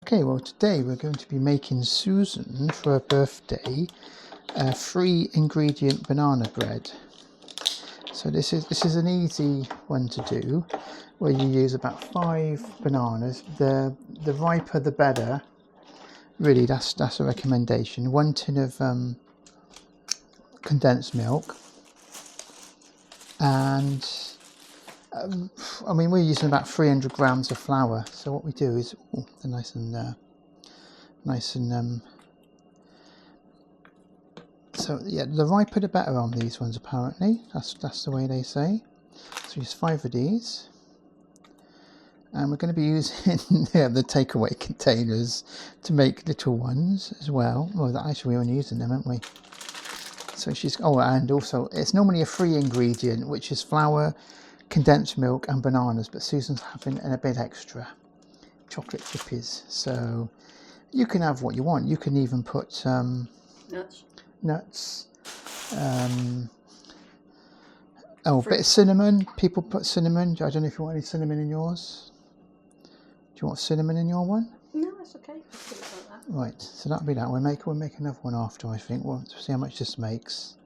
Okay, well today we're going to be making Susan, for her birthday, a 3-ingredient banana bread. So this is an easy one to do, where you use about 5 bananas. The riper the better. Really, that's a recommendation. 1 tin of condensed milk, and I mean, we're using about 300 grams of flour. So what we do is, they're nice and so yeah, the riper the better on these ones apparently. That's the way they say. So use 5 of these, and we're going to be using the takeaway containers to make little ones as well. Well, actually we were only using them, aren't we? So and also it's normally a 3-ingredient, which is flour, condensed milk and bananas, but Susan's having a bit extra, chocolate chippies. So you can have what you want. You can even put nuts, a bit of cinnamon. People put cinnamon. I don't know if you want any cinnamon in yours. Do you want cinnamon in your one? No, that's okay. Put it like that. Right, so that'll be that. We'll make another one after, I think. We'll see how much this makes.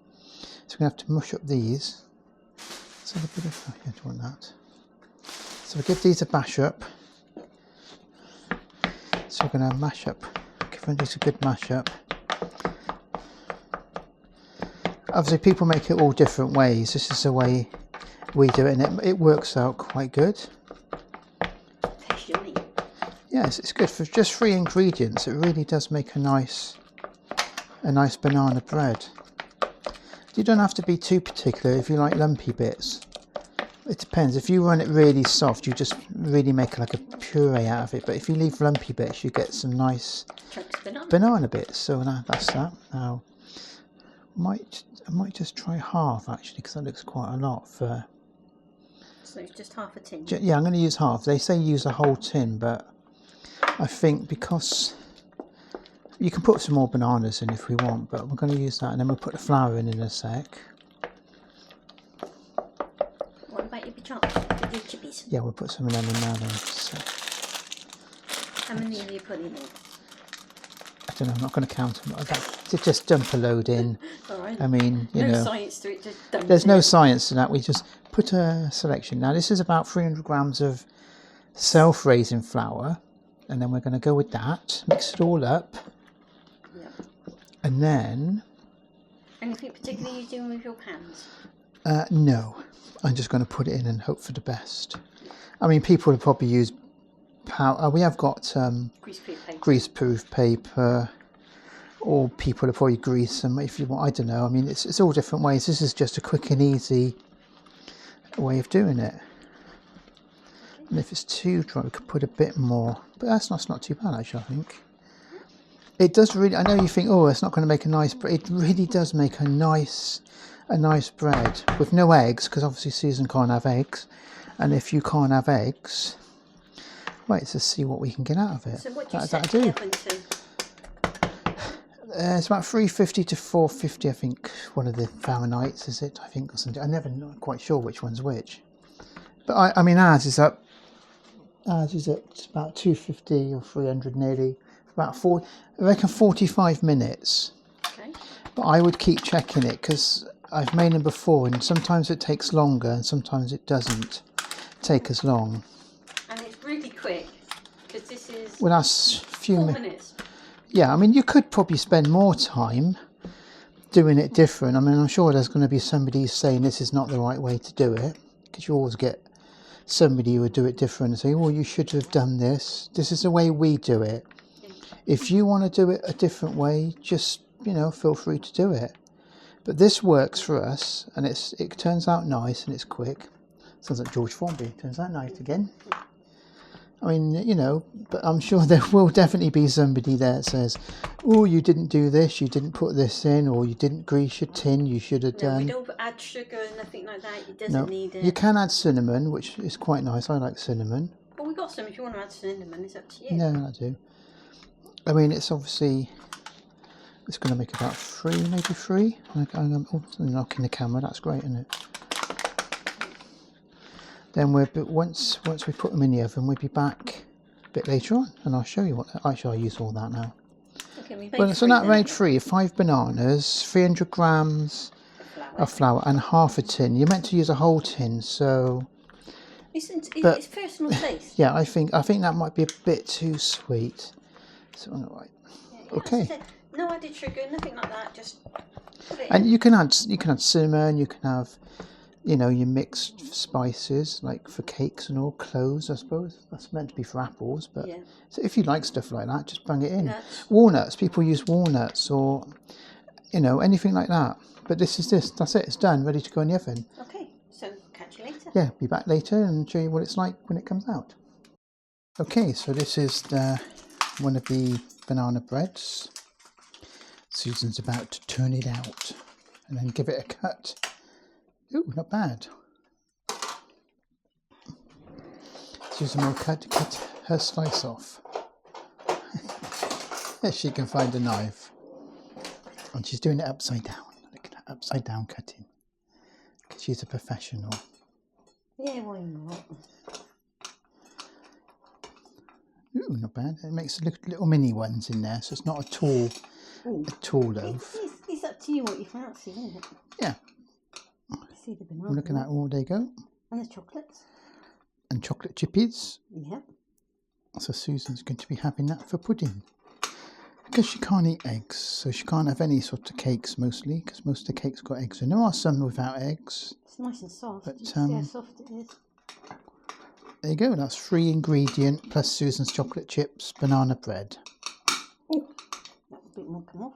So we're going to have to mush up these. So a bit of, I don't want that. So we'll give these a bash up. So we're going to mash up, give these a good mash up. Obviously people make it all different ways. This is the way we do it, and it works out quite good. Tastes yummy. Yes, it's good for just 3 ingredients. It really does make a nice banana bread. You don't have to be too particular if you like lumpy bits. It depends. If you run it really soft, you just really make like a puree out of it. But if you leave lumpy bits, you get some nice banana bits. So that's that. Now, I might just try half actually, because that looks quite a lot for. So it's just half a tin. Yeah, I'm going to use half. They say use a whole tin, but I think because you can put some more bananas in if we want, but we're going to use that, and then we'll put the flour in a sec. What about your chippies? Yeah, we'll put some of them in now then. So, how many are you putting in? I don't know, I'm not going to count them. To just dump a load in. All right. I mean, you know. No science to it, just dump There's it no in. science to that. We just put a selection. Now this is about 300 grams of self-raising flour, and then we're going to go with that, mix it all up. Yep. And then... Anything particular you're doing with your pans? No, I'm just going to put it in and hope for the best. I mean, people will probably use powder. We have got greaseproof paper, or people will probably grease them if you want. I don't know. I mean, it's all different ways. This is just a quick and easy way of doing it. And if it's too dry, we could put a bit more. But that's not too bad, actually, I think. It does really. I know you think, oh, it's not going to make a nice bread. It really does make a nice bread with no eggs, because obviously Susan can't have eggs. And if you can't have eggs, right, let's see what we can get out of it. So what do you set the oven to? It's about 350 to 450, I think. One of the Fahrenheits, is it? I think, or something. I'm never not quite sure which one's which. But I mean, ours is up. Ours is at about 250 or 300 nearly. About I reckon 45 minutes. Okay. But I would keep checking it, because I've made them before, and sometimes it takes longer, and sometimes it doesn't take as long. And it's really quick, because this is Well, that's 4 minutes. Yeah, I mean, you could probably spend more time doing it different. I mean, I'm sure there's going to be somebody saying this is not the right way to do it, because you always get somebody who would do it different and say, oh, you should have done this. This is the way we do it. If you want to do it a different way, just, feel free to do it. But this works for us, and it turns out nice and it's quick. Sounds like George Formby. Turns out nice again. I mean, but I'm sure there will definitely be somebody there that says, oh, you didn't do this, you didn't put this in, or you didn't grease your tin, you should have done. We don't add sugar and nothing like that. It doesn't need it. You can add cinnamon, which is quite nice. I like cinnamon. Well, we got some. If you want to add cinnamon, it's up to you. No, I do. I mean, it's obviously, it's going to make about 3, maybe 3. I'm knocking the camera. That's great, isn't it? Then once we put them in the oven, we'll be back bit later on, and I'll show you what. Actually, I'll use all that now. Okay, we've made Well, so three that then, made haven't 3, 5 bananas, 300 grams we? of flour, and half a tin. You're meant to use a whole tin, so but- It's personal taste. yeah, I think that might be a bit too sweet. So alright. Yeah, Okay. no added sugar, nothing like that. Just put it And in. you can add cinnamon. You can have, you know, your mixed spices like for cakes and all. Cloves, I suppose. That's meant to be for apples, but Yeah. so if you like stuff like that, just bring it in. Nuts. Walnuts. People use walnuts or, you know, anything like that. But that's it. It's done, ready to go in the oven. Okay, so catch you later. Yeah, be back later and show you what it's like when it comes out. Okay, so this is one of the banana breads. Susan's about to turn it out and then give it a cut. Ooh, not bad. Susan will cut her slice off. If she can find a knife. And she's doing it upside down. Look at that, upside down cutting. Because she's a professional. Yeah, why not? Ooh, not bad. It makes little mini ones in there, so it's not a tall loaf. It's up to you what you fancy, isn't it? Yeah. See the banana. I'm looking at all, there you go. And the chocolates. And chocolate chippies. Yep. So Susan's going to be having that for pudding. Because she can't eat eggs, so she can't have any sort of cakes mostly, because most of the cakes got eggs in. There are some without eggs. It's nice and soft. But, You see how soft it is? There you go, that's 3 ingredient plus Susan's chocolate chips, banana bread. Oh, that a bit more come off.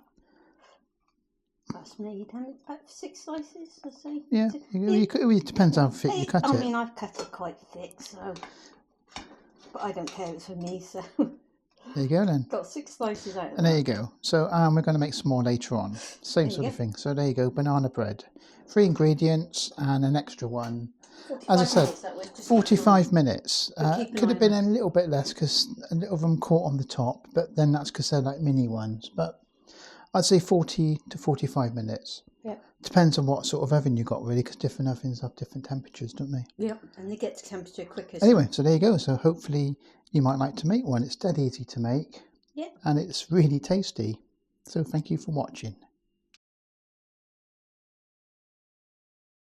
That's made about 6 slices, I say. Yeah, it depends how thick you cut I it. mean, I've cut it quite thick, so. But I don't care, it's for me, so. There you go then. Got 6 slices out of And there you go. So we're going to make some more later on. Same sort of thing. So there you go, banana bread. 3 ingredients and an extra one. As I said, 45 minutes. Could have been a little bit less because a little of them caught on the top, but then that's because they're like mini ones. But I'd say 40 to 45 minutes. Yeah. Depends on what sort of oven you got, really, because different ovens have different temperatures, don't they? Yep, and they get to temperature quicker. Anyway, so there you go. So hopefully you might like to make one. It's dead easy to make. Yeah. And it's really tasty. So thank you for watching.